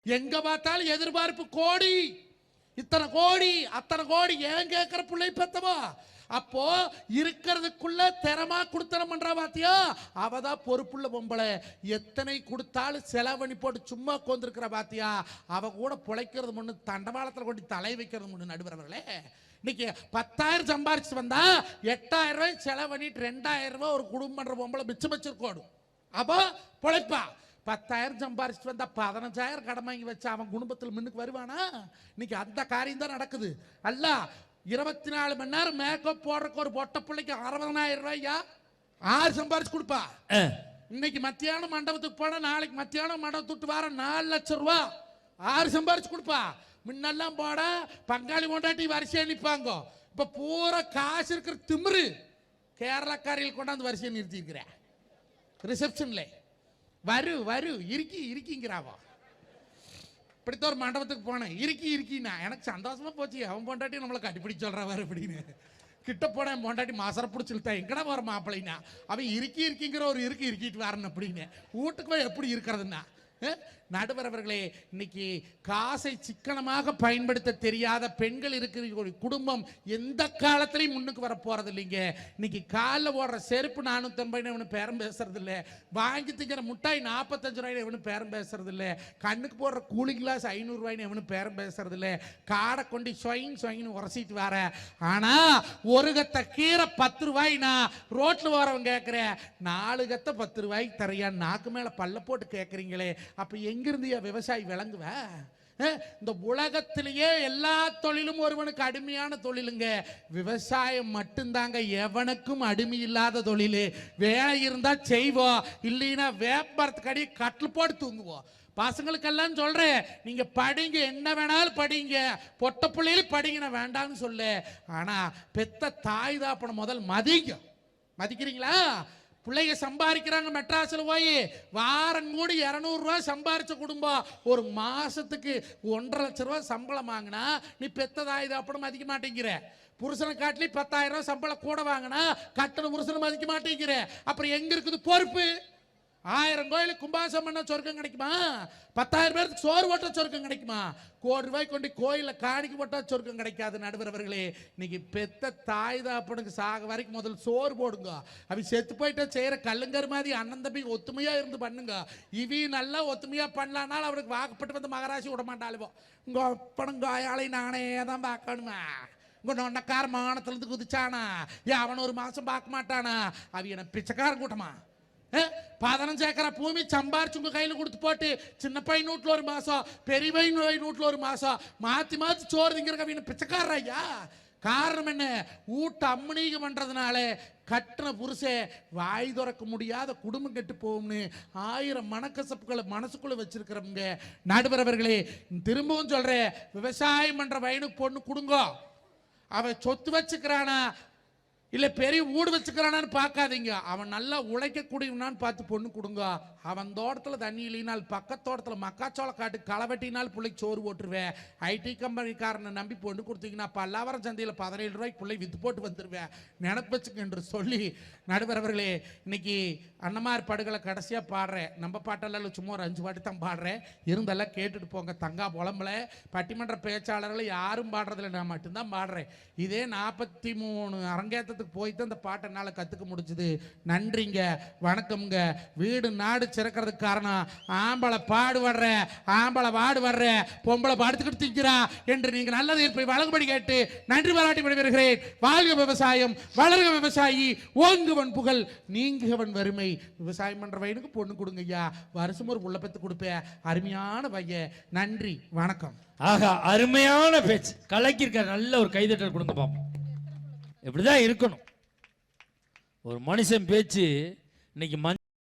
எங்க பார்த்தாலும் எதிர்பார்ப்பு கோடி, இத்தனை கோடி அத்தனை கோடி. ஏன் கேட்கிற பிள்ளை பெத்தவா? அப்போ இருக்கிறதுக்குள்ள திறமா கொடுத்தனம் பண்றா பாத்தியா? அவதான் பொறுப்புள்ள பொம்பளை. எத்தனை கொடுத்தாலும் செலவணி போட்டு சும்மா உட்கார்ந்துருக்கிற பாத்தியா? அவ கூட பிழைக்கிறது முன்னு தண்டவாளத்தில் கொண்டு தலை வைக்கிறது முன்னு. நடுவர்களே, இன்னைக்கு 10,000 சம்பாரிச்சு வந்தா 8,000 ரூபாய் செலவணிட்டு 2,000 ரூபாய் ஒரு குடும்பம் பண்ற பொம்பளை மிச்சம் வச்சிருக்கோடும். அப்போ பிழைப்பா. 10,000 சம்பாரிச்சுட்டு வந்தா 15,000 கடன் வாங்கி வச்சா அவன் குடும்பத்தில் முன்னுக்கு வருவானா? இன்னைக்கு அந்த காரியம் தான் நடக்குது. அல்ல 24 மணி நேரம் மேக்கப் போடுறக்கு ஒரு பொட்ட பிள்ளைக்கு 60,000 ரூபாயா? 6 சம்பாரிச்சு கொடுப்பா. இன்னைக்கு மத்தியானம் மண்டபத்துக்கு போனா நாளைக்கு மத்தியானம் மண்டபத்துக்கு வர 4 லட்சம் ரூபா 6 சம்பாரிச்சு கொடுப்பா. முன்னெல்லாம் போட பங்காளி கொண்டாட்டி வரிசையா நிற்பாங்க. இப்ப பூரா காசு இருக்கிற திமிரு கேரளக்காரியில் கொண்டாந்து வரிசையை நிறுத்தி இருக்கிறேன். ரிசப்ஷன்ல வரு வரு இருக்கிங்கிறாவா. இப்படித்தான் ஒரு மண்டபத்துக்கு போனேன். இருக்கினா எனக்கு சந்தோஷமா போச்சு. அவன் பொண்டாட்டி நம்மளை கட்டிப்பிடி சொல்றவாரு அப்படின்னு. கிட்ட போன என் பொண்டாட்டி மாசர பிடிச்சிருத்தா எங்கடா வர மாப்பிள்ளைனா அவன் இருக்கிங்கிற ஒரு இருக்கிட்டு வரணும் அப்படின்னு. வீட்டுக்கு போய் எப்படி இருக்கிறதுன்னா நடுவரவர்களே, இன்னைக்கு காசை சிக்கனமாக பயன்படுத்த தெரியாத பெண்கள் இருக்கிற குடும்பம் எந்த காலத்திலையும் முன்னுக்கு வர போறது இல்லைங்க. இன்னைக்கு காலில் ஓடுற செருப்பு 450 இவனு பேரம் பேசுறது இல்லை. வாங்கி திங்கிற முட்டாய் 45 ரூபாய் எவனு பேரம் பேசுறது இல்லை. கண்ணுக்கு போடுற கூலிங் கிளாஸ் 500 ரூபாய்னு எவனு பேரம் பேசுறது இல்லை. காடை கொண்டு சொயின்னு உரசிட்டு வர. ஆனா ஒரு கத்த கீரை 10 ரூபாய்னா ரோட்ல ஓரவங்க கேட்கிற 4 கத்த 10 ரூபாய்க்கு தரையா நாக்கு மேல பல்ல போட்டு கேட்கறீங்களே, அப்ப எங்கிருந்து விவசாயி விளங்குவ? இந்த உலகத்திலேயே எல்லா தொழிலும் ஒருவனுக்கு அடிமையான தொழிலுங்க. விவசாயம் மட்டும்தாங்க எவனுக்கும் அடிமை இல்லாத தொழில். வேலை இருந்தா செய்வோம், இல்லைன்னா வேப்பரத்துக்கடி கட்டில் போட்டு தூங்குவோம். பசங்களுக்கெல்லாம் சொல்றேன், நீங்க படிங்க, என்ன வேணாலும் படிங்க, பொட்ட பிள்ளையில படிங்க, வேண்டாம்னு சொல்லு. ஆனா பெத்த தாய் தாப்பன முதல் மதிக்கிறீங்களா? பிள்ளைங்க சம்பாதிக்கிறாங்க மெட்ராஸில் போய் வாரம் கூடி 200 ரூபாய் சம்பாரிச்ச குடும்பம் ஒரு மாசத்துக்கு 1.5 லட்சம் ரூபாய் சம்பளம் வாங்கினா நீ பெத்ததாயுது அப்படி மதிக்க மாட்டேங்கிற. புருஷனை காட்டிலி 10,000 ரூபாய் சம்பளம் கூட வாங்கினா கட்டண புருஷனை மதிக்க மாட்டேங்கிற. அப்புறம் எங்க இருக்குது பொறுப்பு? 1000 கோயிலுக்கு கும்பாசம் பண்ண சொர்க்கம் கிடைக்குமா? 10,000 பேருக்கு சோறு ஓட்ட சொர்க்கம் கிடைக்குமா? 1,00,000 ரூபாய் கொண்டு கோயில காணிக்கு போட்டா சொர்க்கம் கிடைக்காது. நடுவரவர்களே, இன்னைக்கு பெத்த தாய் தாப்பனுக்கு சாக வரைக்கும் முதல் சோறு போடுங்க. அவ செத்து போயிட்டா செய்யற கல்லுங்கர் மாதிரி அண்ணன் தம்பி ஒத்துமையா இருந்து பண்ணுங்க. இவி நல்லா ஒத்துமையா பண்ணலானாலும் அவனுக்கு வாக்கப்பட்டு வந்து மகராசி விட மாட்டாளுவோ. உங்க அப்பனும் காயாளை நானே தான் பார்க்கணுமா? உங்க நொண்டக்கார மானத்துல இருந்து குதிச்சானா அவன் ஒரு மாசம் பார்க்க மாட்டானா? அவ என்ன பிச்சைக்கார கூட்டமா? 15 ஏக்கரா பூமி சம்பாரிச்சு உங்க கையில கொடுத்து போட்டு சின்ன பையன் வீட்டுல ஒரு மாசம், பெரிய பையன் வீட்டுல ஒரு மாசம் மாத்தி சோறு திங்கிற பிச்சைக்காரர் ஐயா. காரணம் என்ன? ஊட்ட அம்மனீக பண்றதுனால கட்டின புருஷே வாய் துறக்க முடியாத குடும்பம் கெட்டு போகும்னு 1000 மனக்கசப்புகளை மனசுக்குள்ள வச்சிருக்கிறவங்க. நடுவரவர்களே, திரும்பவும் சொல்றேன், விவசாயம் பண்ற பையனுக்கு பொண்ணு கொடுங்க. அவன் சொத்து வச்சுக்கிறானா இல்ல பெரிய வீடு வச்சுக்கிறானான்னு பார்க்காதீங்க. அவன் நல்லா உழைக்கக்கூடியவனான்னு பார்த்து பொண்ணு கொடுங்க. அவன் தோட்டத்தில் தண்ணி இல்லைனால் பக்கத்தோட்டத்தில் மக்காச்சோள காட்டு களவெட்டினால் பிள்ளைக்கு சோறு போட்டுருவேன். ஐடி கம்பெனிக்காரனை நம்பி பொண்ணு கொடுத்தீங்கன்னா பல்லாவரம் சந்தையில் 17 ரூபாய்க்கு பிள்ளை வித்து போட்டு வந்துடுவேன். நினப்பு வச்சுக்க என்று சொல்லி நடுவரவர்களே, இன்னைக்கு அண்ணமார் படுகளை கடைசியாக பாடுறேன். நம்ம பாட்டெல்லாம் சும்மா ஒரு 5 பாட்டு தான் பாடுறேன். இருந்தெல்லாம் கேட்டுட்டு போங்க. தங்கா புலம்பல பட்டிமன்ற பேச்சாளர்கள் யாரும் பாடுறதில்ல, நான் மட்டும்தான் பாடுறேன். இதே 43 அரங்கேற்றத்துக்கு போய்தான் இந்த பாட்டை என்னால் கற்றுக்க முடிச்சுது. நன்றிங்க, வணக்கம்ங்க. வீடு நாடு சிறக்கிறதுக்கு காரணம் ஆம்பளை பாடுபடுற, ஆம்பளை பாடுபடுற, பொம்பளை படுத்துக்கிட்டு திங்கிறா என்று நீங்கள் நல்ல தீர்ப்பை வழங்குபடி கேட்டு நன்றி பாராட்டி விடைபெறுகிறேன். வாழ்க விவசாயம், வளர்க விவசாயி, ஓங்குவன் புகழ், நீங்குவன் வறுமை. விவசாயம் பண்ற பையனுக்கு பொண்ணு கொடுங்க ஐயா. வருஷம் ஒரு புள்ள பெத்து கொடுப்பேன். அருமையான பையன். நன்றி, வணக்கம். ஆகா, அருமையான பேச்சு. கலக்கிருக்க. நல்ல ஒரு கைதட்டல் கொடுங்க பாப்போம். இப்படிதான் இருக்கணும் ஒரு மனுஷன் பேச்சு. இன்னைக்கு